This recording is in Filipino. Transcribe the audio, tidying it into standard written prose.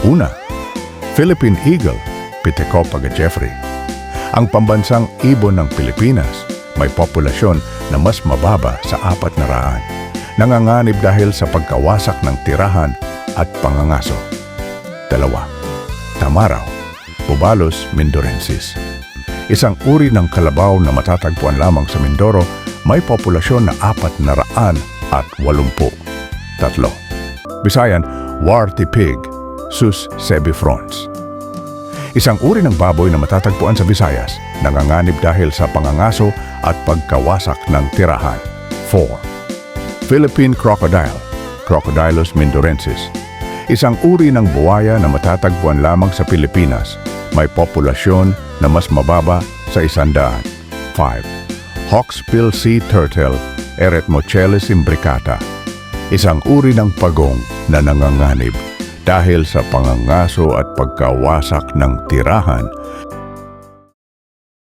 Una, Philippine Eagle, Pithecopa Jeffrey. Ang pambansang ibon ng Pilipinas may populasyon na mas mababa sa 400. Nanganganib dahil sa pagkawasak ng tirahan at pangangaso. Dalawa, Tamaraw, Bubalos mindorensis. Isang uri ng kalabaw na matatagpuan lamang sa Mindoro, may populasyon na 480. Tatlo, Bisayan, Warty Pig, Sus sebifrons. Isang uri ng baboy na matatagpuan sa Visayas, nanganganib dahil sa pangangaso at pagkawasak ng tirahan. 4. Philippine Crocodile, Crocodilus mindorensis. Isang uri ng buwaya na matatagpuan lamang sa Pilipinas, may populasyon na mas mababa sa 100. 5. Hawksbill Sea Turtle, Eretmochelys imbricata. Isang uri ng pagong na nanganganib dahil sa pangangaso at pagkawasak ng tirahan.